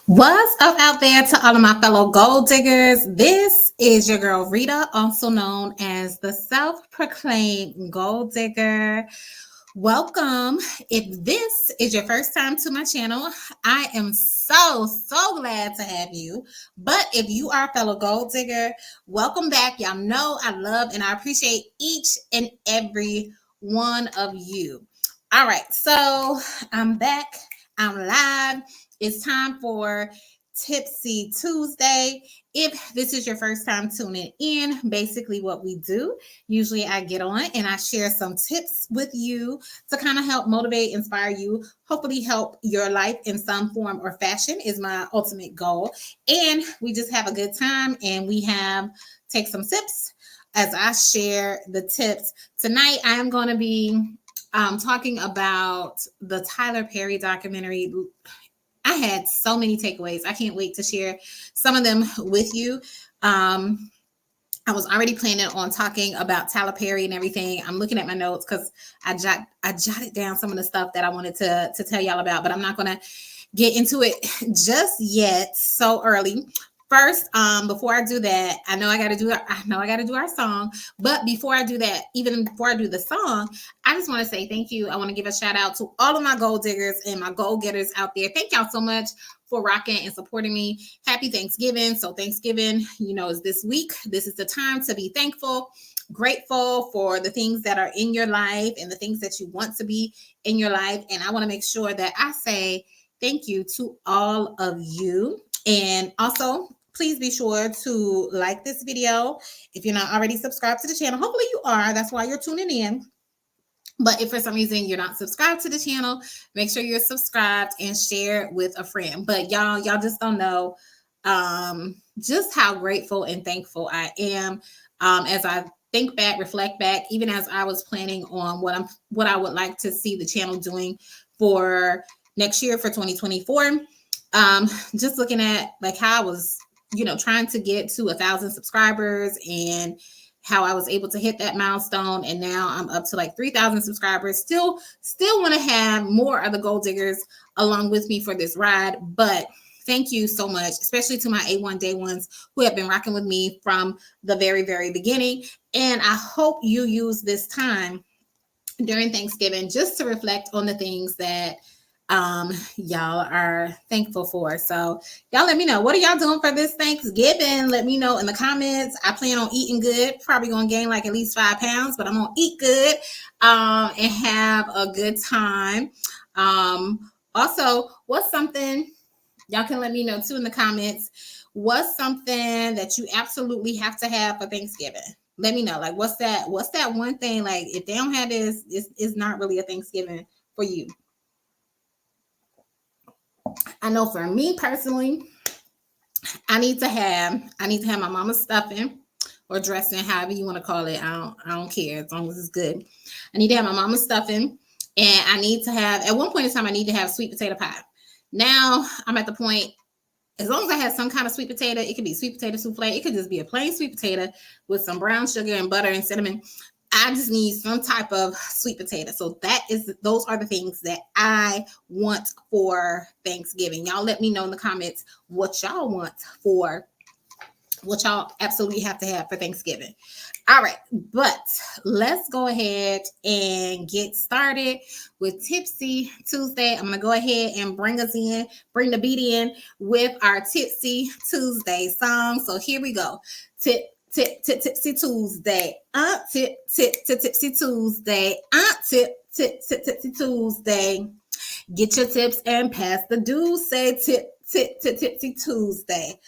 What's up out there to all of my fellow gold diggers? This is your girl Rita, also known as the self proclaimed gold digger. Welcome. If this is your first time to my channel, I am so glad to have you. But if you are a fellow gold digger, welcome back. Y'all know I love and I appreciate each and every one of you. All right, so I'm back. I'm live. It's time for Tipsy Tuesday. If this is your first time tuning in, basically what we do, usually I get on and I share some tips with you to kind of help motivate, inspire you, hopefully help your life in some form or fashion is my ultimate goal. And we just have a good time and we have take some sips as I share the tips. Tonight I am going to be talking about the Tyler Perry documentary. I had so many takeaways. I can't wait to share some of them with you. I was already planning on talking about Tyler Perry and everything. I'm looking at my notes because I jotted down some of the stuff that I wanted to tell y'all about, but I'm not gonna get into it just yet so early. First, before I do that, I know I gotta do our song. But before I do that, even before I do the song, I just want to say thank you. I want to give a shout out to all of my gold diggers and my gold getters out there. Thank y'all so much for rocking and supporting me. Happy Thanksgiving. So Thanksgiving, is this week. This is the time to be thankful, grateful for the things that are in your life and the things that you want to be in your life. And I want to make sure that I say thank you to all of you. And also, please be sure to like this video if you're not already subscribed to the channel. Hopefully you are. That's why you're tuning in. But if for some reason you're not subscribed to the channel, make sure you're subscribed and share it with a friend. But y'all just don't know just how grateful and thankful I am as I think back, reflect back, even as I was planning on what I would like to see the channel doing for next year for 2024. Just looking at like how I was, trying to get to 1,000 subscribers and how I was able to hit that milestone. And now I'm up to like 3,000 subscribers. Still want to have more of the gold diggers along with me for this ride. But thank you so much, especially to my A1 day ones who have been rocking with me from the very, very beginning. And I hope you use this time during Thanksgiving just to reflect on the things that y'all are thankful for. So y'all let me know, what are y'all doing for this Thanksgiving? Let me know in the comments. I plan on eating good, probably gonna gain like at least 5 pounds, but I'm gonna eat good and have a good time. Also, what's something y'all can let me know too in the comments? What's something that you absolutely have to have for Thanksgiving? Let me know. Like, what's that one thing? Like, if they don't have this, it's not really a Thanksgiving for you. I know for me personally, I need to have my mama's stuffing or dressing, however you want to call it. I don't care as long as it's good. I need to have my mama's stuffing, and I need to have, at one point in time, I need to have sweet potato pie. Now I'm at the point, as long as I have some kind of sweet potato, it could be sweet potato souffle, it could just be a plain sweet potato with some brown sugar and butter and cinnamon. I just need some type of sweet potato. So those are the things that I want for Thanksgiving. Y'all let me know in the comments what y'all want for, what y'all absolutely have to have for Thanksgiving. All right, but let's go ahead and get started with Tipsy Tuesday. I'm going to go ahead and bring the beat in with our Tipsy Tuesday song. So here we go. Tipsy Tuesday. Tipsy Tuesday. Tipsy Tuesday. Get your tips and pass the dues. Say Tipsy Tuesday.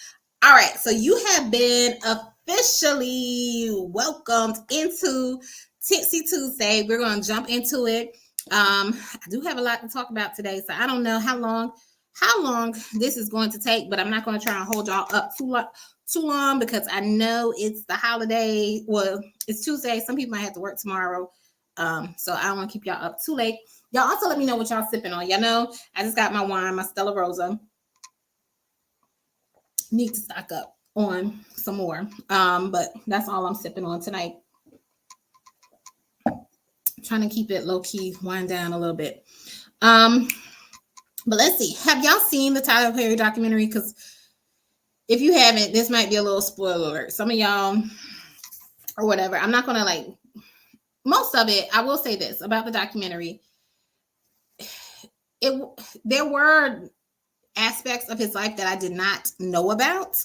All right, so you have been officially welcomed into Tipsy Tuesday. We're going to jump into it. I do have a lot to talk about today, so I don't know how long this is going to take, but I'm not going to try and hold y'all up too long because I know it's the holiday. Well, it's Tuesday. Some people might have to work tomorrow, so I don't want to keep y'all up too late. Y'all also let me know what y'all sipping on. Y'all know I just got my wine, my Stella Rosa. Need to stock up on some more, but that's all I'm sipping on tonight. Trying to keep it low key, wind down a little bit. But let's see. Have y'all seen the Tyler Perry documentary? Because if you haven't, this might be a little spoiler alert. Some of y'all or whatever. I'm not gonna like most of it. I will say this about the documentary. There were aspects of his life that I did not know about.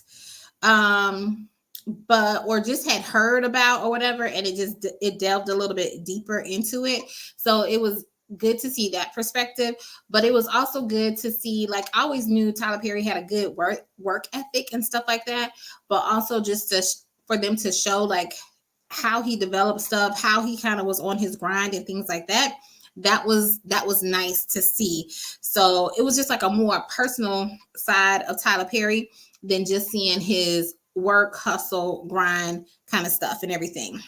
But or just had heard about or whatever, and it delved a little bit deeper into it. So it was good to see that perspective, but it was also good to see, like, I always knew Tyler Perry had a good work ethic and stuff like that, but also just for them to show like how he developed stuff, how he kind of was on his grind and things like that. That was nice to see. So it was just like a more personal side of Tyler Perry than just seeing his work, hustle, grind kind of stuff and everything.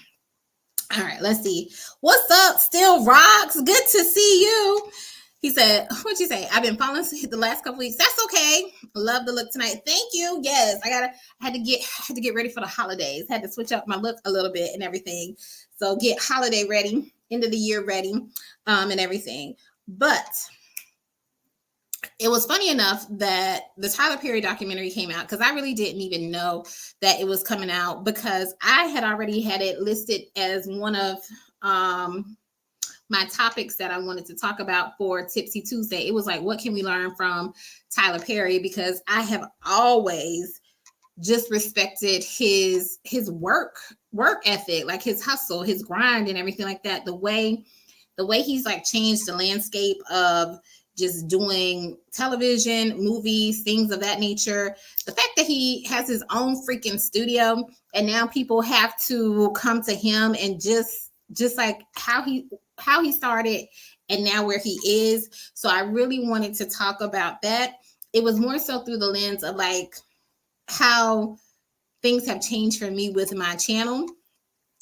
All right, let's see. What's up, Still Rocks? Good to see you. He said, what'd you say? I've been following the last couple weeks. That's okay. Love the look tonight. Thank you. Yes, I had to get ready for the holidays. Had to switch up my look a little bit and everything. So get holiday ready, end of the year ready, and everything. But it was funny enough that the Tyler Perry documentary came out, because I really didn't even know that it was coming out, because I had already had it listed as one of my topics that I wanted to talk about for Tipsy Tuesday. It was like, what can we learn from Tyler Perry? Because I have always just respected his work ethic, like his hustle, his grind and everything like that. The way he's like changed the landscape of just doing television, movies, things of that nature. The fact that he has his own freaking studio, and now people have to come to him, and just like how he started and now where he is. So I really wanted to talk about that. It was more so through the lens of like how things have changed for me with my channel,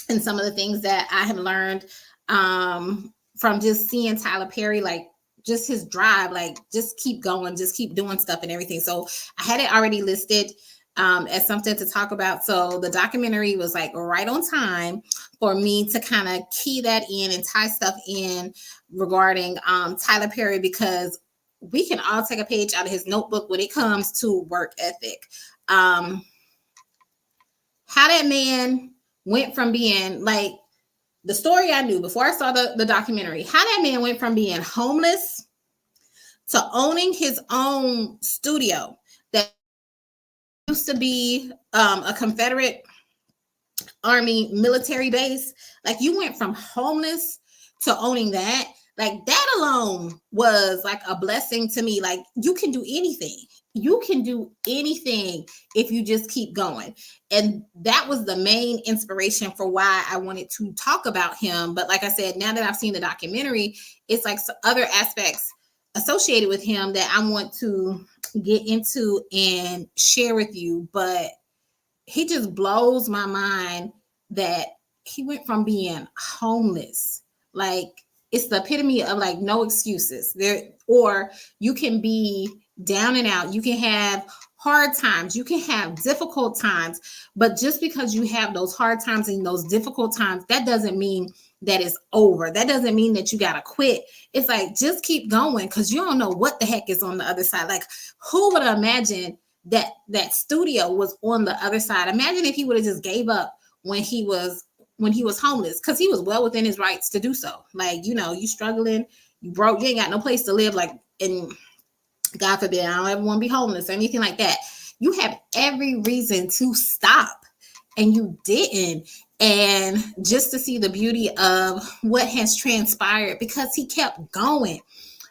and some of the things that I have learned from just seeing Tyler Perry, like just his drive, like just keep going, just keep doing stuff and everything. So I had it already listed as something to talk about. So the documentary was like right on time for me to kind of key that in and tie stuff in regarding Tyler Perry, because we can all take a page out of his notebook when it comes to work ethic. How that man went from being like, the story I knew before I saw the documentary, how that man went from being homeless to owning his own studio that used to be a Confederate Army military base. Like, you went from homeless to owning that. Like, that alone was like a blessing to me. Like, you can do anything. You can do anything if you just keep going. And that was the main inspiration for why I wanted to talk about him. But like I said, now that I've seen the documentary, it's like other aspects associated with him that I want to get into and share with you. But he just blows my mind that he went from being homeless, like, it's the epitome of like no excuses there, or you can be down and out, you can have hard times, you can have difficult times, but just because you have those hard times and those difficult times, that doesn't mean that it's over. That doesn't mean that you gotta quit. It's like, just keep going, because you don't know what the heck is on the other side. Like, who would imagine that studio was on the other side? Imagine if he would have just gave up when he was homeless, because he was well within his rights to do so. Like, you know, you struggling, you broke, you ain't got no place to live, like, and God forbid, I don't ever want to be homeless or anything like that. You have every reason to stop, and you didn't. And just to see the beauty of what has transpired because he kept going,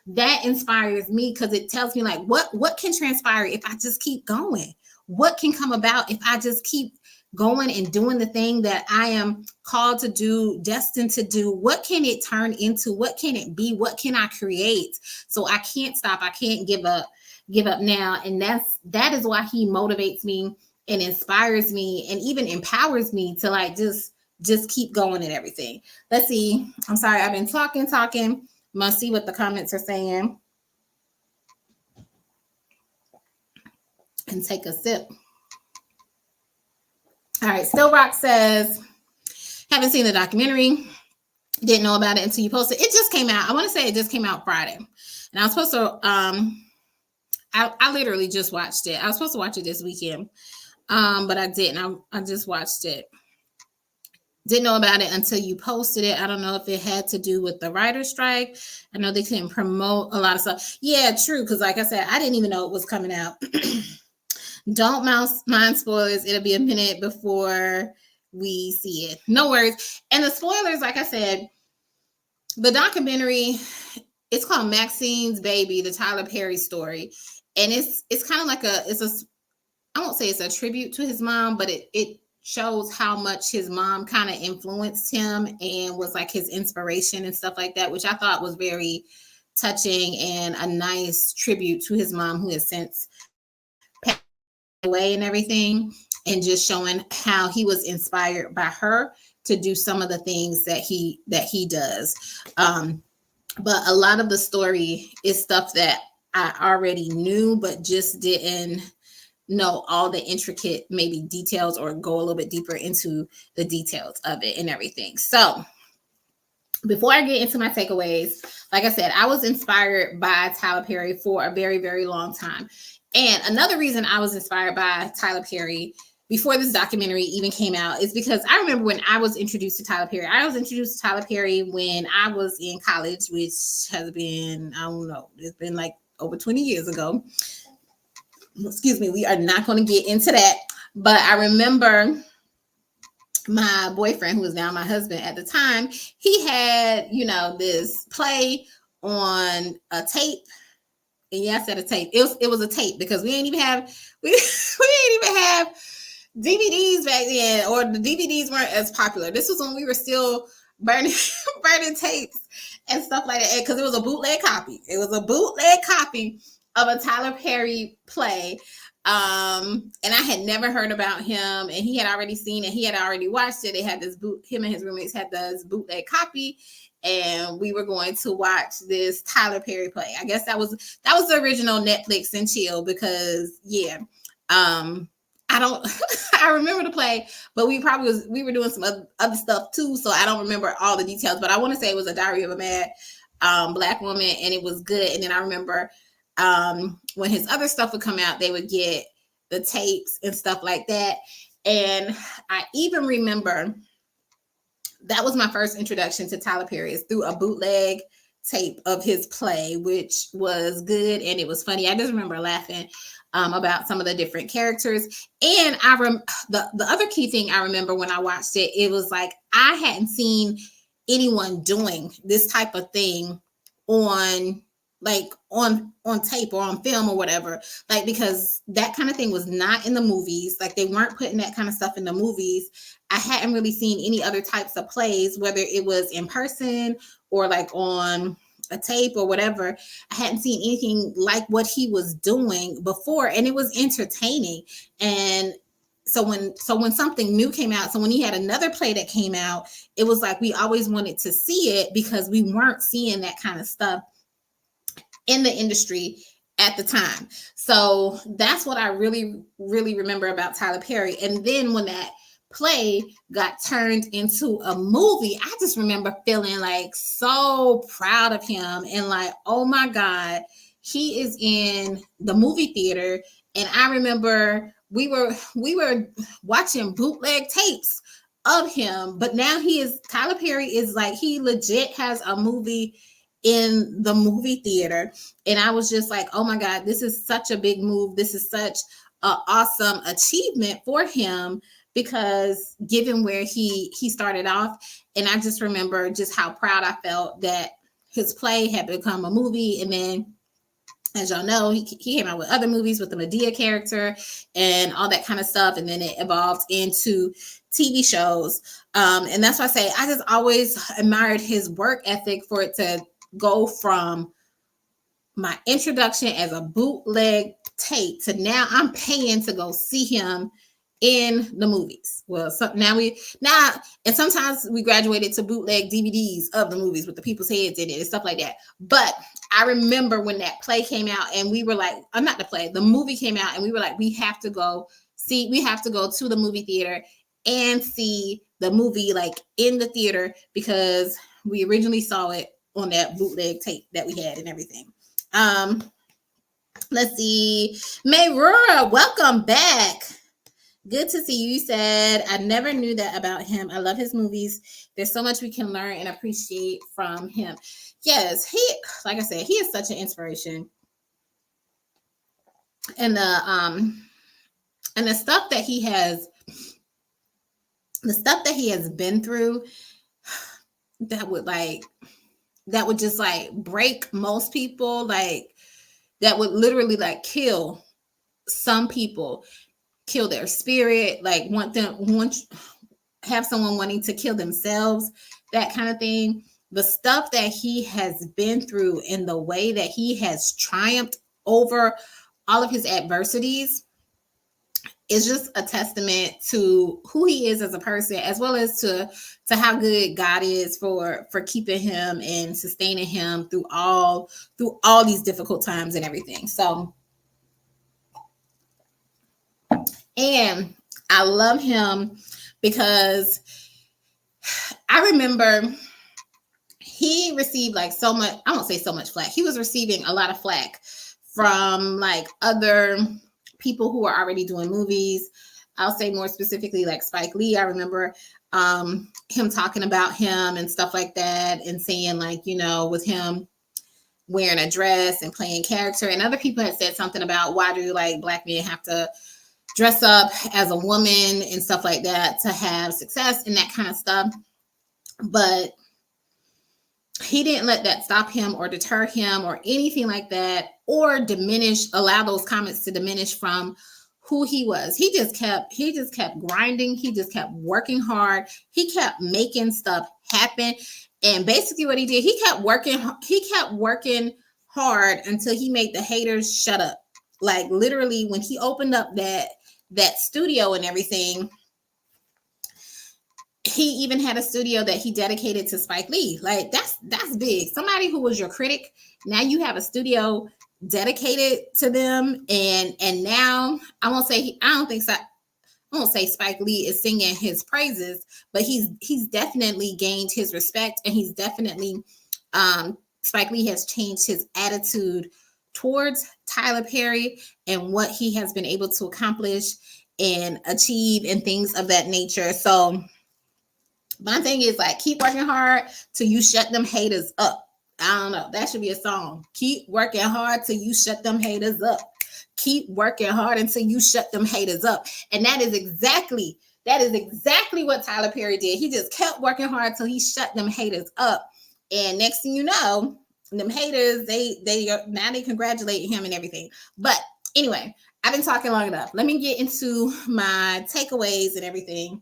that inspires me, because it tells me like what can transpire if I just keep going? What can come about if I just keep going and doing the thing that I am called to do, destined to do? What can it turn into? What can it be? What can I create? So I can't stop. I can't give up now. And that is why he motivates me and inspires me and even empowers me to like just keep going and everything. Let's see. I'm sorry, I've been talking. Must see what the comments are saying and take a sip. All right, Still Rock says, haven't seen the documentary, didn't know about it until you posted. It just came out. I want to say it just came out Friday, and I was supposed to I literally just watched it. I was supposed to watch it this weekend, but I didn't. I just watched it. Didn't know about it until you posted it. I don't know if it had to do with the writer's strike. I know they couldn't promote a lot of stuff. Yeah, true. Because like I said, I didn't even know it was coming out. Don't mind spoilers. It'll be a minute before we see it. No worries. And the spoilers, like I said, the documentary, it's called Maxine's Baby, the Tyler Perry story. And it's kind of like I won't say it's a tribute to his mom, but it shows how much his mom kind of influenced him and was like his inspiration and stuff like that, which I thought was very touching and a nice tribute to his mom, who has since passed away and everything, and just showing how he was inspired by her to do some of the things that he does. But a lot of the story is stuff that I already knew, but just didn't know all the intricate maybe details or go a little bit deeper into the details of it and everything. So before I get into my takeaways, like I said, I was inspired by Tyler Perry for a very, very long time. And another reason I was inspired by Tyler Perry before this documentary even came out is because I remember when I was introduced to Tyler Perry. I was introduced to Tyler Perry when I was in college, which has been, I don't know, it's been like over 20 years ago. Excuse me, we are not going to get into that. But I remember my boyfriend, who was now my husband at the time, he had, this play on a tape. And yeah, I said a tape. It was a tape because we ain't even have DVDs back then, or the DVDs weren't as popular. This was when we were still burning tapes and stuff like that, because it was a bootleg copy. It was a bootleg copy of a Tyler Perry play. And I had never heard about him, and he had already seen it. He had already watched it. They had him and his roommates had this bootleg copy, and we were going to watch this Tyler Perry play. I guess that was the original Netflix and chill, because I don't I remember the play, but we were doing some other stuff too, so I don't remember all the details, but I want to say it was a Diary of a Mad Black Woman, and it was good. And then I remember when his other stuff would come out, they would get the tapes and stuff like that. And I even remember that was my first introduction to Tyler Perry, is through a bootleg tape of his play, which was good and it was funny. I just remember laughing about some of the different characters. And the other key thing I remember when I watched it, it was like I hadn't seen anyone doing this type of thing on tape or on film or whatever, like, because that kind of thing was not in the movies. Like, they weren't putting that kind of stuff in the movies. I hadn't really seen any other types of plays, whether it was in person or like on a tape or whatever. I hadn't seen anything like what he was doing before, and it was entertaining. And so when something new came out, so when he had another play that came out, it was like we always wanted to see it because we weren't seeing that kind of stuff in the industry at the time. So that's what I really, really remember about Tyler Perry. And then when that play got turned into a movie, I just remember feeling like so proud of him and like, oh my God, he is in the movie theater. And I remember we were watching bootleg tapes of him, but now Tyler Perry is like, he legit has a movie in the movie theater. And I was just like, oh my God, this is such a big move. This is such an awesome achievement for him, because given where he started off. And I just remember just how proud I felt that his play had become a movie. And then, as y'all know, he came out with other movies with the Medea character and all that kind of stuff. And then it evolved into TV shows. And that's why I say I just always admired his work ethic, for it to go from my introduction as a bootleg tape to now I'm paying to go see him in the movies. Well, so now and sometimes we graduated to bootleg DVDs of the movies with the people's heads in it and stuff like that. But I remember when that play came out, and we were like, not the play, the movie came out, and we were like, we have to go to the movie theater and see the movie like in the theater, because we originally saw it on that bootleg tape that we had and everything. Let's see. Mayrura, welcome back. Good to see you. You said, I never knew that about him. I love his movies. There's so much we can learn and appreciate from him. Yes, like I said, he is such an inspiration. And the stuff that he has, been through, that would just like break most people, like that would literally like kill some people, kill their spirit, like have someone wanting to kill themselves, that kind of thing. The stuff that he has been through and the way that he has triumphed over all of his adversities is just a testament to who he is as a person, as well as to how good God is for keeping him and sustaining him through all these difficult times and everything. So, and I love him because I remember he received like so much, I won't say so much flack. He was receiving a lot of flack from like other people who are already doing movies. I'll say more specifically like Spike Lee. I remember him talking about him and stuff like that, and saying like, you know, with him wearing a dress and playing character, and other people had said something about, why do like black men have to dress up as a woman and stuff like that to have success and that kind of stuff. But he didn't let that stop him or deter him or anything like that, or allow those comments to diminish from who he was. He just kept grinding. He just kept working hard. He kept making stuff happen. And basically what he did, he kept working hard until he made the haters shut up. Like literally when he opened up that studio and everything, he even had a studio that he dedicated to Spike Lee. Like that's big. Somebody who was your critic, now you have a studio dedicated to them, and now I won't say Spike Lee is singing his praises, but he's definitely gained his respect, and he's definitely Spike Lee has changed his attitude towards Tyler Perry and what he has been able to accomplish and achieve and things of that nature. So my thing is like, keep working hard till you shut them haters up. I don't know. That should be a song. Keep working hard till you shut them haters up. Keep working hard until you shut them haters up. And that is exactly what Tyler Perry did. He just kept working hard till he shut them haters up. And next thing you know, them haters, they congratulate him and everything. But anyway, I've been talking long enough. Let me get into my takeaways and everything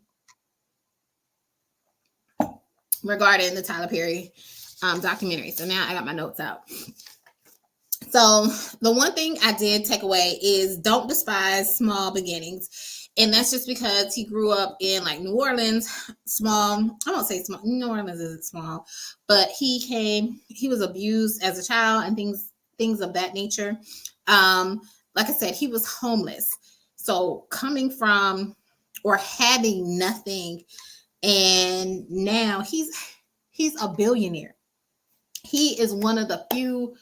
regarding the Tyler Perry documentary. So now I got my notes out. So the one thing I did take away is don't despise small beginnings. And that's just because he grew up in like New Orleans, small. I won't say small. New Orleans isn't small, but he was abused as a child and things of that nature. Like I said, he was homeless. So coming from or having nothing, and now he's a billionaire. He is one of the few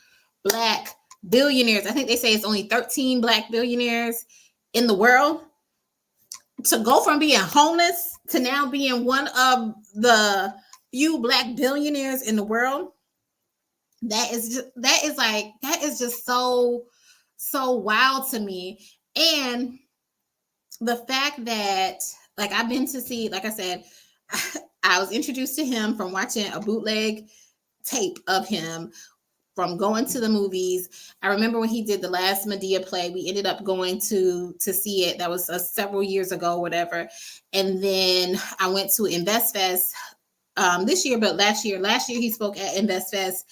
Black billionaires. I think they say it's only 13 Black billionaires in the world. To go from being homeless to now being one of the few Black billionaires in the world, that is just so wild to me. And the fact that, like, I've been to see, like I said, I was introduced to him from watching a bootleg tape of him, from going to the movies. I remember when he did the last Medea play, we ended up going to see it. That was several years ago, whatever. And then I went to InvestFest this year, but last year he spoke at InvestFest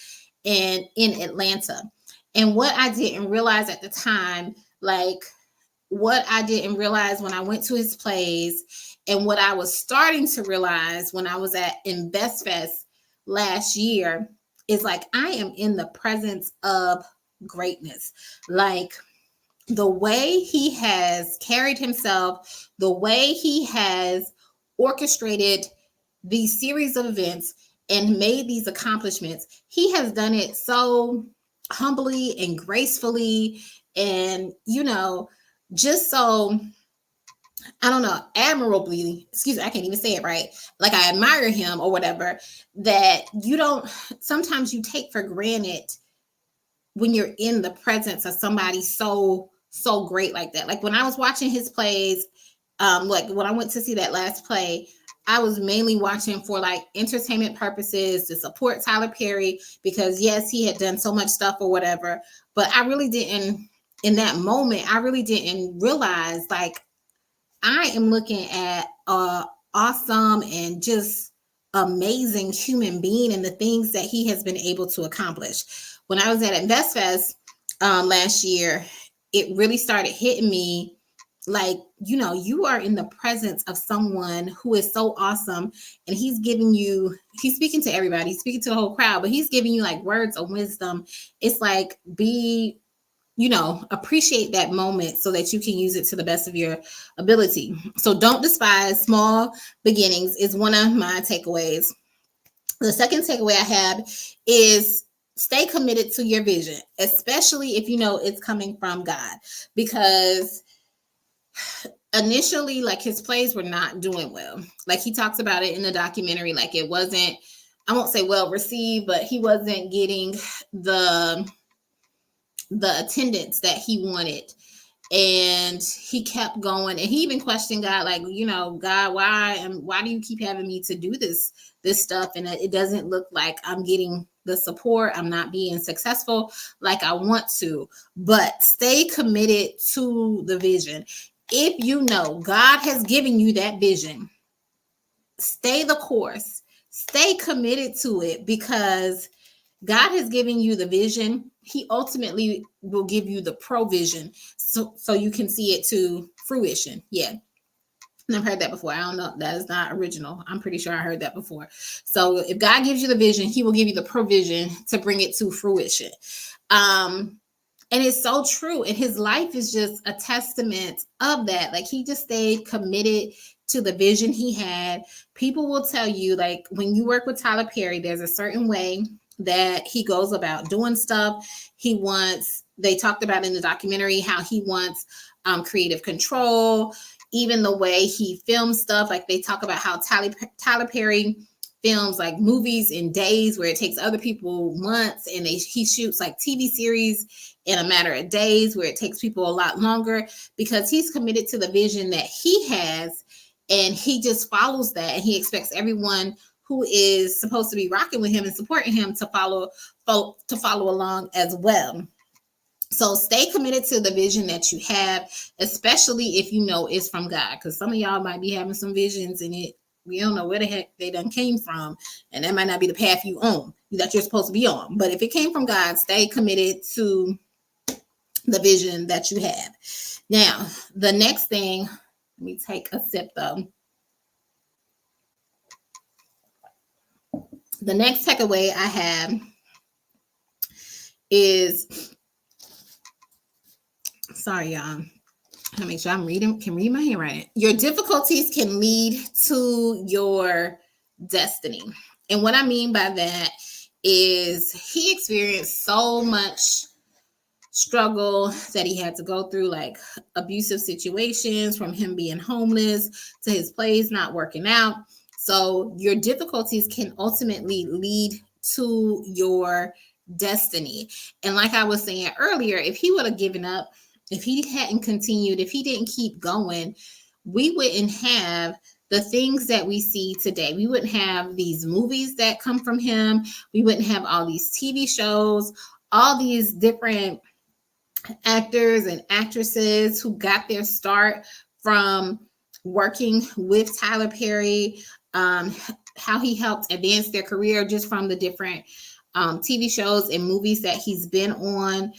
in Atlanta. And what I didn't realize at the time, like what I didn't realize when I went to his plays, and what I was starting to realize when I was at InvestFest last year, is like, I am in the presence of greatness. Like the way he has carried himself, the way he has orchestrated these series of events and made these accomplishments, he has done it so humbly and gracefully and just so, I don't know, admirably, excuse me, I can't even say it right, like I admire him or whatever, that you don't, sometimes you take for granted when you're in the presence of somebody so great like that. Like when I was watching his plays, like when I went to see that last play, I was mainly watching for like entertainment purposes to support Tyler Perry, because yes, he had done so much stuff or whatever, but I really didn't, in that moment, I really didn't realize, like, I am looking at a awesome and just amazing human being and the things that he has been able to accomplish. When I was at InvestFest last year, it really started hitting me, like, you are in the presence of someone who is so awesome, and he's speaking to everybody, he's speaking to the whole crowd, but he's giving you like words of wisdom. It's like, appreciate that moment so that you can use it to the best of your ability. So don't despise small beginnings is one of my takeaways. The second takeaway I have is stay committed to your vision, especially if you know it's coming from God, because initially, like, his plays were not doing well. Like, he talks about it in the documentary, like it wasn't, I won't say well received, but he wasn't getting the attendance that he wanted, and he kept going, and he even questioned God, like, God, why do you keep having me to do this stuff, and it doesn't look like I'm getting the support, I'm not being successful like I want to. But stay committed to the vision. If you know God has given you that vision, stay the course, stay committed to it, because God has given you the vision. He ultimately will give you the provision so you can see it to fruition. Yeah. And I've heard that before. I don't know. That is not original. I'm pretty sure I heard that before. So if God gives you the vision, he will give you the provision to bring it to fruition. And it's so true. And his life is just a testament of that. Like, he just stayed committed to the vision he had. People will tell you, like, when you work with Tyler Perry, there's a certain way that he goes about doing stuff. They talked about in the documentary how he wants creative control, even the way he films stuff. Like, they talk about how Tyler Perry films like movies in days, where it takes other people months, and he shoots like TV series in a matter of days, where it takes people a lot longer, because he's committed to the vision that he has, and he just follows that, and he expects everyone who is supposed to be rocking with him and supporting him to follow along as well. So stay committed to the vision that you have, especially if you know it's from God, because some of y'all might be having some visions and we don't know where the heck they done came from, and that might not be the path that you're supposed to be on. But if it came from God, stay committed to the vision that you have. Now, the next thing, let me take a sip though. The next takeaway I have is, sorry, y'all. I'll make sure can read my handwriting. Your difficulties can lead to your destiny. And what I mean by that is, he experienced so much struggle that he had to go through, like abusive situations, from him being homeless to his plays not working out. So your difficulties can ultimately lead to your destiny. And like I was saying earlier, if he would have given up, if he hadn't continued, if he didn't keep going, we wouldn't have the things that we see today. We wouldn't have these movies that come from him. We wouldn't have all these TV shows, all these different actors and actresses who got their start from working with Tyler Perry, how he helped advance their career just from the different TV shows and movies that he's been on,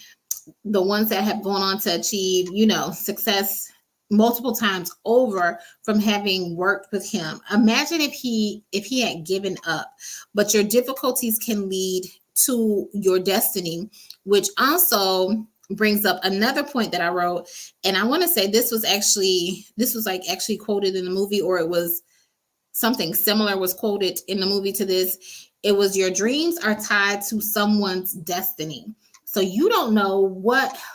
the ones that have gone on to achieve, success multiple times over from having worked with him. Imagine if he had given up. But your difficulties can lead to your destiny, which also brings up another point that I wrote. And I want to say this was actually quoted in the movie, or it was something similar was quoted in the movie to this. It was, your dreams are tied to someone's destiny. So you don't know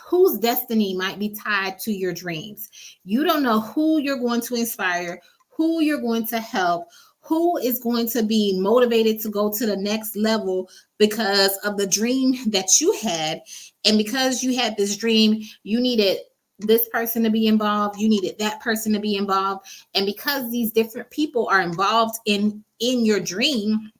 whose destiny might be tied to your dreams. You don't know who you're going to inspire, who you're going to help, who is going to be motivated to go to the next level because of the dream that you had. And because you had this dream, you needed this person to be involved, you needed that person to be involved. And because these different people are involved in your dream,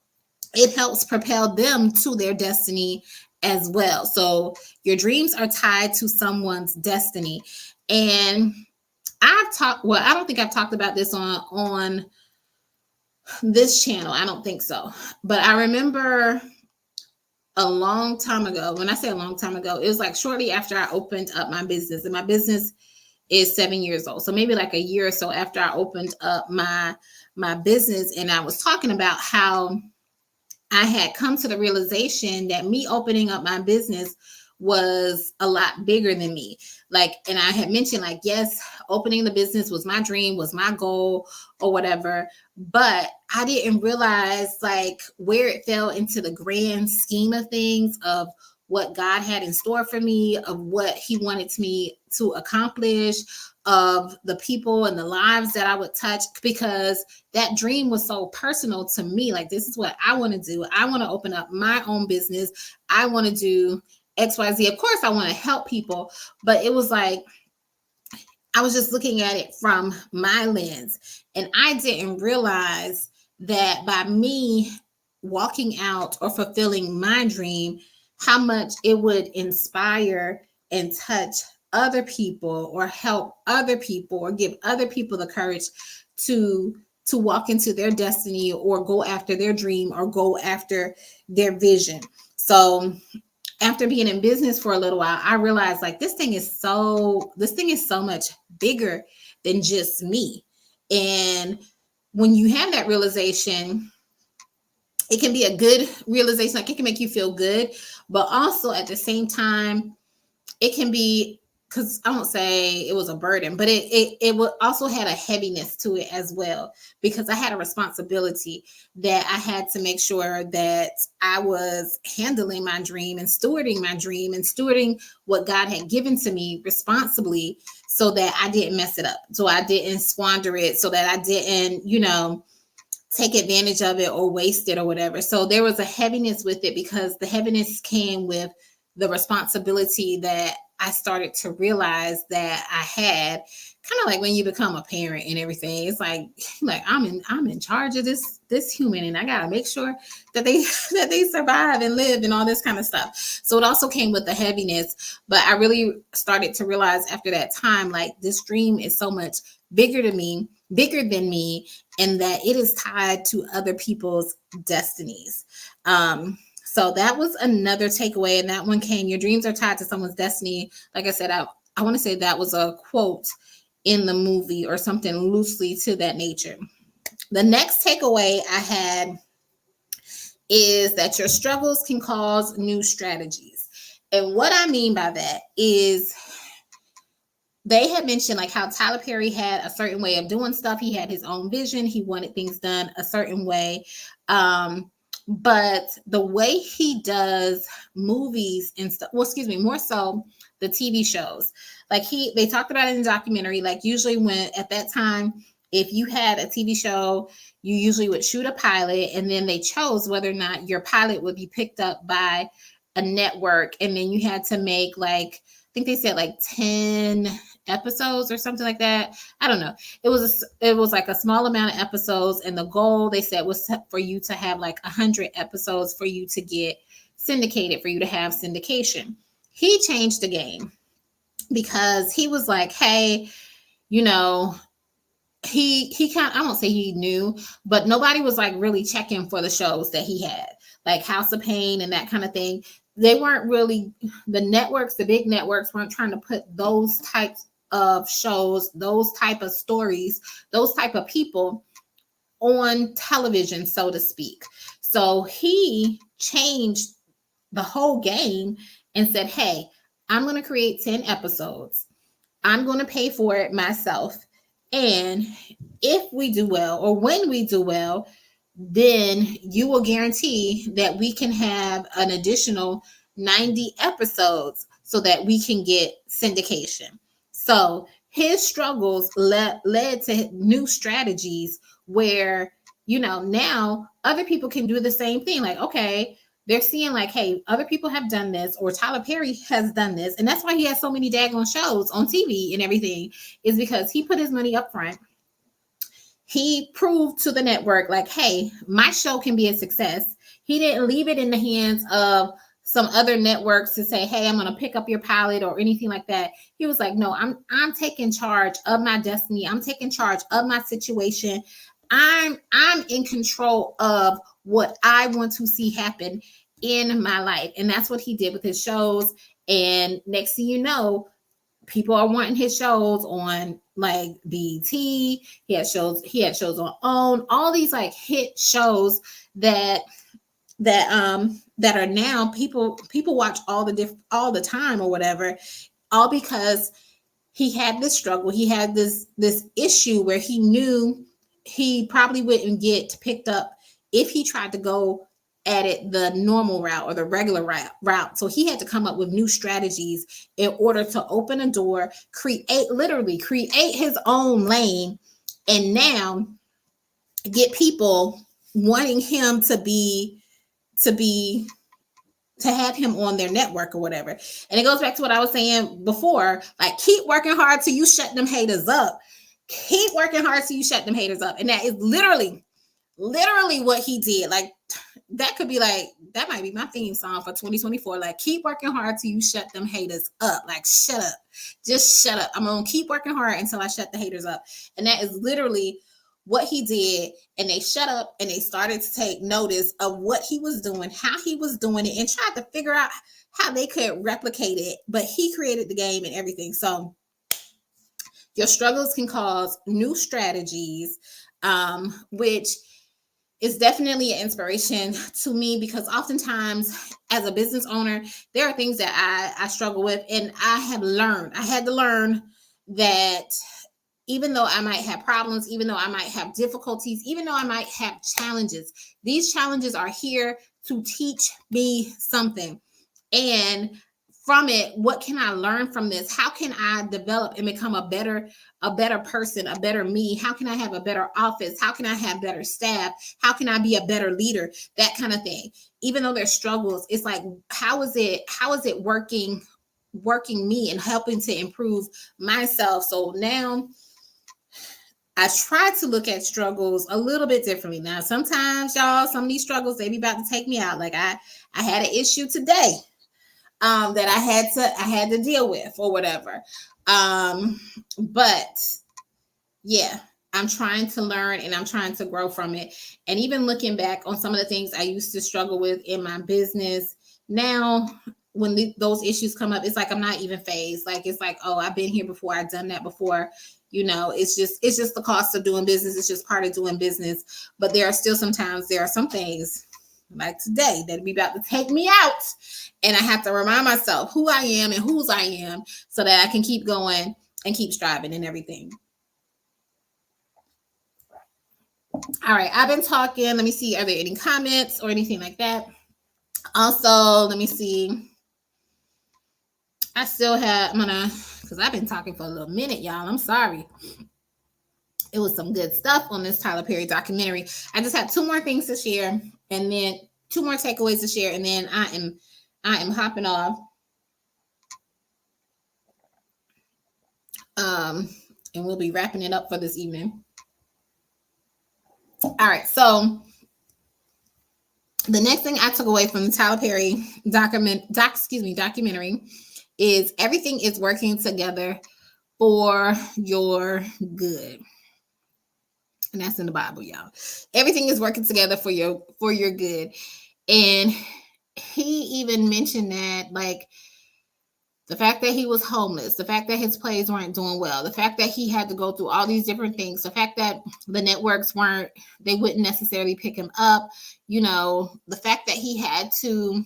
it helps propel them to their destiny as well. So your dreams are tied to someone's destiny. And I don't think I've talked about this on this channel. I don't think so. But I remember a long time ago, when I say a long time ago, it was like shortly after I opened up my business, and my business is 7 years old. So maybe like a year or so after I opened up my business, and I was talking about how I had come to the realization that me opening up my business was a lot bigger than me. Like, and I had mentioned, like, yes, opening the business was my dream, was my goal, or whatever. But I didn't realize like where it fell into the grand scheme of things, of what God had in store for me, of what He wanted me to accomplish, of the people and the lives that I would touch, because that dream was so personal to me. Like, this is what I want to do. I want to open up my own business. I want to do XYZ. Of course, I want to help people, but it was like I was just looking at it from my lens, and I didn't realize that by me walking out or fulfilling my dream, how much it would inspire and touch other people, or help other people, or give other people the courage to walk into their destiny, or go after their dream, or go after their vision. So after being in business for a little while, I realized like this thing is so much bigger than just me. And when you have that realization, it can be a good realization. Like, it can make you feel good, but also at the same time, it can be, because I won't say it was a burden, but it also had a heaviness to it as well, because I had a responsibility that I had to make sure that I was handling my dream and stewarding my dream and stewarding what God had given to me responsibly, so that I didn't mess it up, so I didn't squander it, so that I didn't, take advantage of it or waste it or whatever. So there was a heaviness with it, because the heaviness came with the responsibility that I started to realize that I had, kind of like when you become a parent and everything. It's like I'm in charge of this human, and I gotta make sure that they survive and live and all this kind of stuff. So it also came with the heaviness. But I really started to realize after that time, like, this dream is so much bigger than me, and that it is tied to other people's destinies. So that was another takeaway. And that one came, your dreams are tied to someone's destiny. Like I said, I want to say that was a quote in the movie, or something loosely to that nature. The next takeaway I had is that your struggles can cause new strategies. And what I mean by that is, they had mentioned like how Tyler Perry had a certain way of doing stuff. He had his own vision. He wanted things done a certain way. But the way he does movies and stuff, more so the TV shows, like they talked about it in the documentary, like usually when at that time, if you had a TV show, you usually would shoot a pilot, and then they chose whether or not your pilot would be picked up by a network. And then you had to make like, I think they said like 10 episodes or something like that. I don't know. It was like a small amount of episodes, and the goal, they said, was for you to have like 100 episodes for you to get syndicated, for you to have syndication. He changed the game, because he was like, hey, he kind of, I won't say he knew, but nobody was like really checking for the shows that he had, like House of Pain and that kind of thing. They weren't really, the big networks weren't trying to put those types of shows, those type of stories, those type of people on television, so to speak. So he changed the whole game and said, hey, I'm going to create 10 episodes. I'm going to pay for it myself. And if we do well, or when we do well, then you will guarantee that we can have an additional 90 episodes so that we can get syndication. So his struggles led to new strategies where, now other people can do the same thing. Like, okay, they're seeing like, hey, other people have done this, or Tyler Perry has done this. And that's why he has so many daggone shows on TV and everything, is because he put his money up front. He proved to the network, like, hey, my show can be a success. He didn't leave it in the hands of some other networks to say, hey, I'm going to pick up your pilot or anything like that. He was like, no, I'm taking charge of my destiny. I'm taking charge of my situation. I'm in control of what I want to see happen in my life. And that's what he did with his shows. And next thing you know, people are wanting his shows on like BET. He had shows on OWN, all these like hit shows that are now people watch all the time or whatever, all because he had this struggle. He had this issue where he knew he probably wouldn't get picked up if he tried to go at it the normal route or the regular route. So he had to come up with new strategies in order to open a door, create his own lane, and now get people wanting him to have him on their network or whatever. And it goes back to what I was saying before, like, keep working hard till you shut them haters up. Keep working hard till you shut them haters up. And that is literally what he did. Like, that could be like, that might be my theme song for 2024. Like, keep working hard till you shut them haters up. Like, shut up. Just shut up. I'm going to keep working hard until I shut the haters up. And that is literally what he did. And they shut up and they started to take notice of what he was doing, how he was doing it, and tried to figure out how they could replicate it. But he created the game and everything. So your struggles can cause new strategies, which is definitely an inspiration to me, because oftentimes as a business owner, there are things that I struggle with. And I had to learn that even though I might have problems, even though I might have difficulties, even though I might have challenges, these challenges are here to teach me something. And from it, what can I learn from this? How can I develop and become a better person, a better me? How can I have a better office? How can I have better staff? How can I be a better leader? That kind of thing. Even though there's struggles, it's like, how is it working me and helping to improve myself? So now I try to look at struggles a little bit differently. Now, sometimes, y'all, some of these struggles, they be about to take me out. Like I had an issue today that I had to deal with or whatever. But yeah, I'm trying to learn and I'm trying to grow from it. And even looking back on some of the things I used to struggle with in my business, now when those issues come up, it's like I'm not even phased. Like, it's like, oh, I've been here before, I've done that before. It's just the cost of doing business. It's just part of doing business. But there are some things like today that be about to take me out. And I have to remind myself who I am and whose I am so that I can keep going and keep striving and everything. All right, I've been talking. Let me see. Are there any comments or anything like that? Also, let me see. I still have, because I've been talking for a little minute, y'all. I'm sorry. It was some good stuff on this Tyler Perry documentary. I just have 2 more things to share, and then 2 more takeaways to share, and then I am hopping off. And we'll be wrapping it up for this evening. All right, so the next thing I took away from the Tyler Perry documentary is everything is working together for your good. And that's in the Bible, y'all. Everything is working together for your good. And he even mentioned that, like, the fact that he was homeless, the fact that his plays weren't doing well, the fact that he had to go through all these different things, the fact that the networks they wouldn't necessarily pick him up, the fact that he had to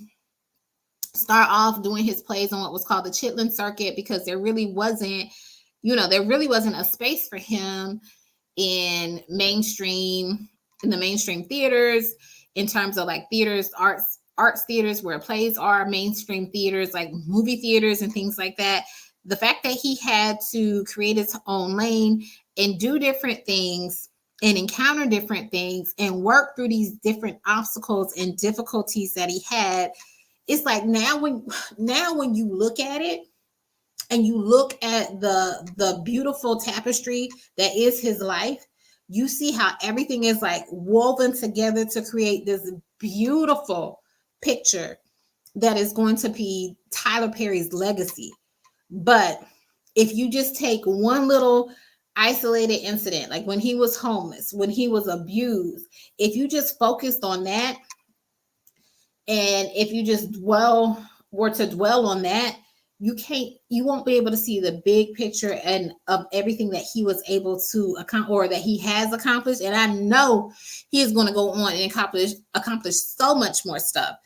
start off doing his plays on what was called the Chitlin circuit because there really wasn't a space for him in the mainstream theaters, in terms of like theaters, arts arts theaters, where plays are, mainstream theaters like movie theaters and things like that. The fact that he had to create his own lane and do different things and encounter different things and work through these different obstacles and difficulties that he had, it's like now when you look at it and you look at the beautiful tapestry that is his life, you see how everything is like woven together to create this beautiful picture that is going to be Tyler Perry's legacy. But if you just take one little isolated incident, like when he was homeless, when he was abused, if you just focused on that, and if you just were to dwell on that, you won't be able to see the big picture and of everything that he was able to accomplish, or that he has accomplished. And I know he is going to go on and accomplish so much more stuff.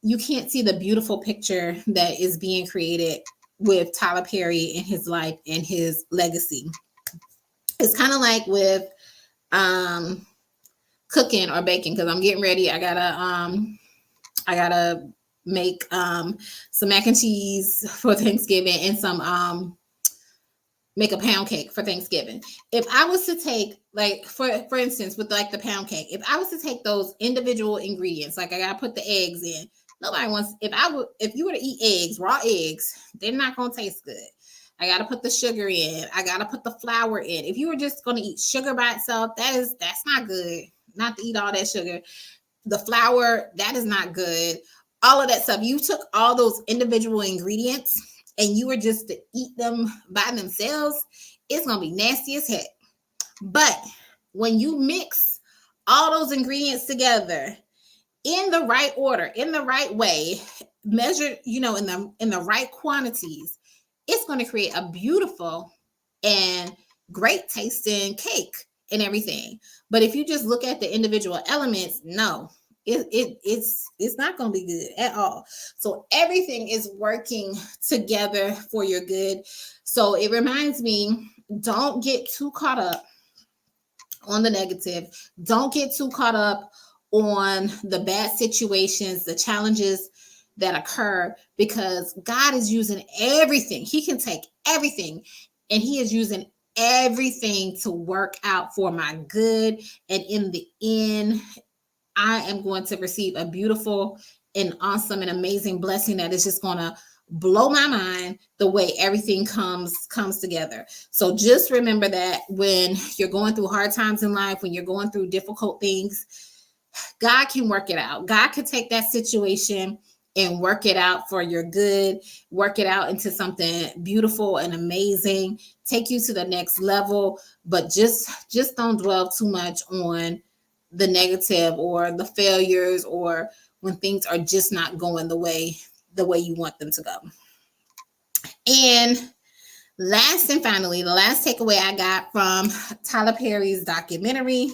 You can't see the beautiful picture that is being created with Tyler Perry and his life and his legacy. It's kind of like with cooking or baking, because I'm getting ready. I gotta make some mac and cheese for Thanksgiving and some make a pound cake for Thanksgiving. If I was to take, like, for instance, with like the pound cake, if I was to take those individual ingredients, like I gotta put the eggs in. Nobody wants, if you were to eat eggs, raw eggs, they're not gonna taste good. I gotta put the sugar in. I gotta put the flour in. If you were just gonna eat sugar by itself, that's not good. Not to eat all that sugar. The flour, that is not good. All of that stuff. You took all those individual ingredients and you were just to eat them by themselves, it's gonna be nasty as heck. But when you mix all those ingredients together in the right order, in the right way, measured, in the right quantities, it's going to create a beautiful and great tasting cake and everything. But if you just look at the individual elements, no, it's not going to be good at all. So everything is working together for your good. So it reminds me, don't get too caught up on the negative. Don't get too caught up on the bad situations, the challenges that occur, because God is using everything. He can take everything and he is using everything to work out for my good. And in the end, I am going to receive a beautiful and awesome and amazing blessing that is just going to blow my mind the way everything comes together. So just remember that when you're going through hard times in life, when you're going through difficult things, God can work it out. God can take that situation and work it out for your good, work it out into something beautiful and amazing, take you to the next level. But just don't dwell too much on the negative or the failures, or when things are just not going the way you want them to go. And last and finally, the last takeaway I got from Tyler Perry's documentary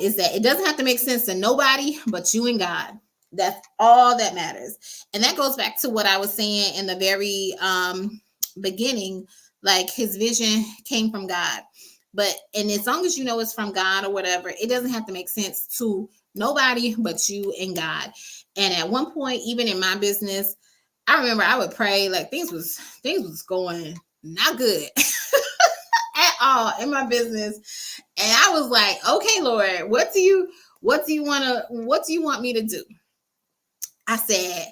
is that it doesn't have to make sense to nobody but you and God. That's all that matters. And that goes back to what I was saying in the very beginning, like his vision came from God. And as long as you know it's from God or whatever, it doesn't have to make sense to nobody but you and God. And at one point, even in my business, I remember I would pray, like things was going not good at all in my business. And I was like, okay, Lord, what do you want me to do? I said,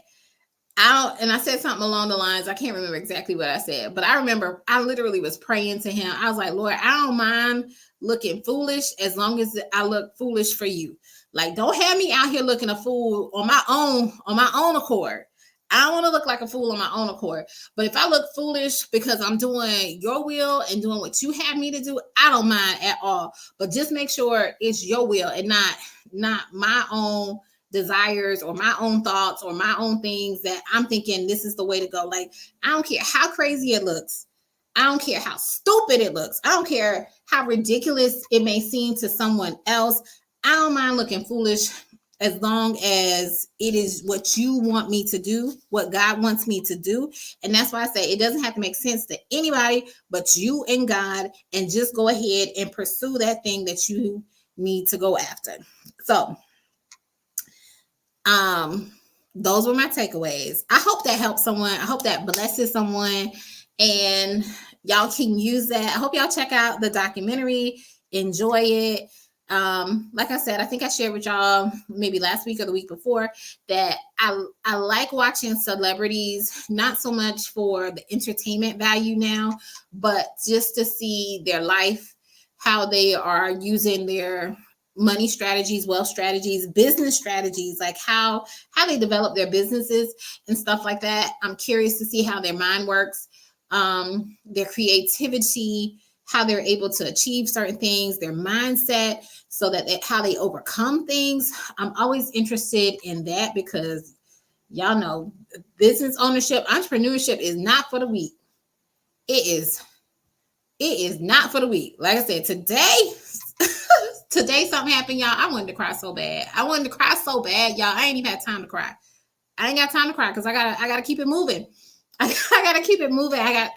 I said something along the lines, I can't remember exactly what I said, but I remember I literally was praying to him. I was like, Lord, I don't mind looking foolish as long as I look foolish for you. Like, don't have me out here looking a fool on my own accord. I don't want to look like a fool on my own accord. But if I look foolish because I'm doing your will and doing what you have me to do, I don't mind at all. But just make sure it's your will and not my own desires or my own thoughts or my own things that I'm thinking this is the way to go. Like, I don't care how crazy it looks. I don't care how stupid it looks. I don't care how ridiculous it may seem to someone else. I don't mind looking foolish as long as it is what you want me to do, what God wants me to do. And that's why I say it doesn't have to make sense to anybody but you and God, and just go ahead and pursue that thing that you need to go after. So Those were my takeaways. I hope that helps someone. I hope that blesses someone, and y'all can use that. I hope y'all check out the documentary, enjoy it. Like I said, I think I shared with y'all maybe last week or the week before that I like watching celebrities, not so much for the entertainment value now, but just to see their life, how they are using their money strategies, wealth strategies, business strategies, like how they develop their businesses and stuff like that. I'm curious to see how their mind works, their creativity, how they're able to achieve certain things, their mindset, so that how they overcome things. I'm always interested in that because y'all know business ownership, entrepreneurship is not for the weak. It is not for the weak. Like I said, today something happened, y'all. I wanted to cry so bad. Y'all. I ain't even had time to cry. I ain't got time to cry because I gotta keep it moving. I gotta keep it moving. I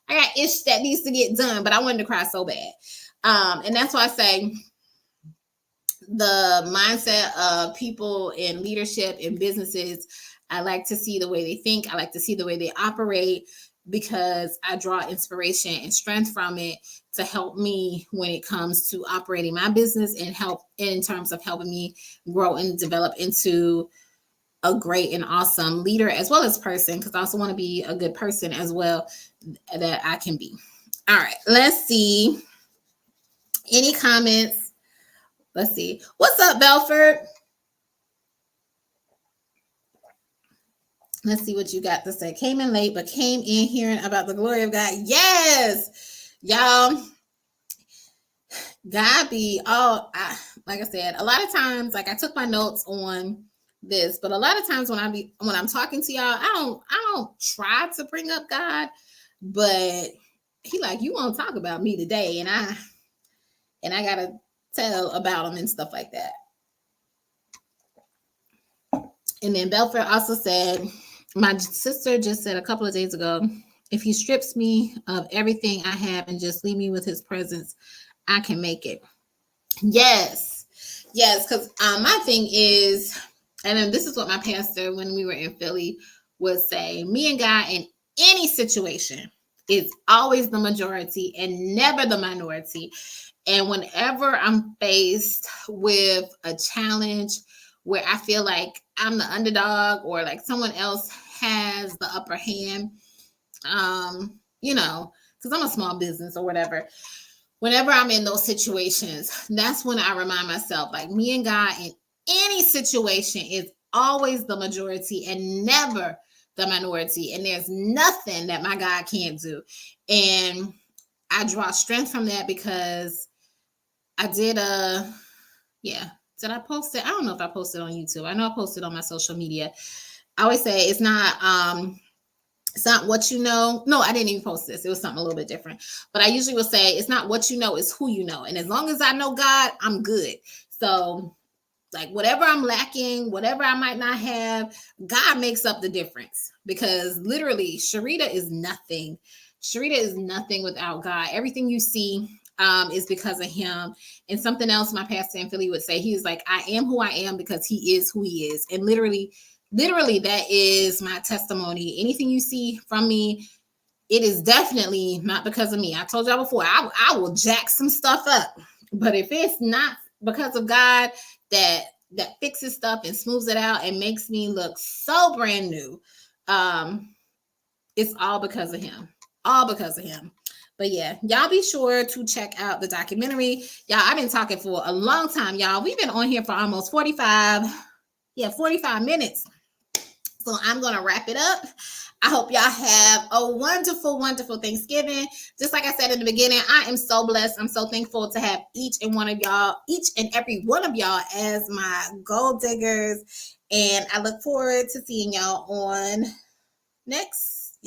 got ish that needs to get done, but I wanted to cry so bad. And that's why I say the mindset of people in leadership in businesses, I like to see the way they think. I like to see the way they operate because I draw inspiration and strength from it to help me when it comes to operating my business and help in terms of helping me grow and develop into a great and awesome leader as well as person, because I also want to be a good person as well that I can be. All right, let's see. Any comments? Let's see. What's up, Belford? Let's see what you got to say. Came in late, but came in hearing about the glory of God. Yes, y'all. God be like I said, a lot of times, like I took my notes on this, but a lot of times when I'm talking to y'all, I don't try to bring up God, but he like, you won't talk about me today, and I gotta tell about him and stuff like that. And then Belford also said, my sister just said a couple of days ago, if he strips me of everything I have and just leave me with his presence, I can make it. Yes, because my thing is, and then this is what my pastor, when we were in Philly, would say, me and God in any situation is always the majority and never the minority. And whenever I'm faced with a challenge where I feel like I'm the underdog or like someone else has the upper hand, because I'm a small business or whatever, whenever I'm in those situations, that's when I remind myself, like, me and God in any situation is always the majority and never the minority. And there's nothing that my God can't do. And I draw strength from that because I did did I post it? I don't know if I posted on YouTube. I know I posted on my social media. I always say it's not what you know. No, I didn't even post this. It was something a little bit different. But I usually will say it's not what you know, it's who you know. And as long as I know God, I'm good. So like whatever I'm lacking, whatever I might not have, God makes up the difference. Because literally, Sharita is nothing. Sharita is nothing without God. Everything you see is because of him. And something else my pastor in Philly would say, he was like, I am who I am because he is who he is. And literally, that is my testimony. Anything you see from me, it is definitely not because of me. I told y'all before, I will jack some stuff up. But if it's not because of God that fixes stuff and smooths it out and makes me look so brand new, it's all because of him. All because of him. But yeah, y'all be sure to check out the documentary. Y'all, I've been talking for a long time, y'all. We've been on here for almost 45 minutes. So I'm going to wrap it up. I hope y'all have a wonderful, wonderful Thanksgiving. Just like I said in the beginning, I am so blessed. I'm so thankful to have each and every one of y'all as my gold diggers. And I look forward to seeing y'all on next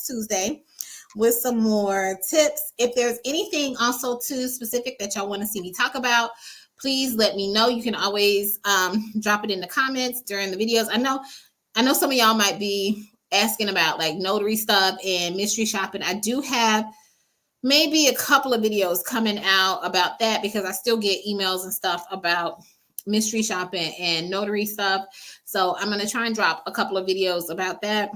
Tuesday with some more tips. If there's anything also too specific that y'all want to see me talk about, please let me know. You can always drop it in the comments during the videos. I know some of y'all might be asking about like notary stuff and mystery shopping. I do have maybe a couple of videos coming out about that because I still get emails and stuff about mystery shopping and notary stuff. So I'm going to try and drop a couple of videos about that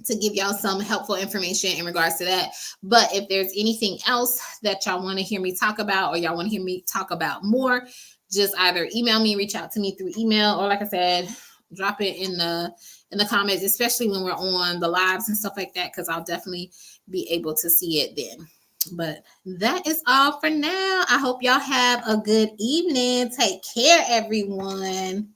to give y'all some helpful information in regards to that. But if there's anything else that y'all want to hear me talk about, or y'all want to hear me talk about more, just either email me, reach out to me through email, or like I said, drop it in the comments, especially when we're on the lives and stuff like that, because I'll definitely be able to see it then. But that is all for now. I hope y'all have a good evening. Take care, everyone.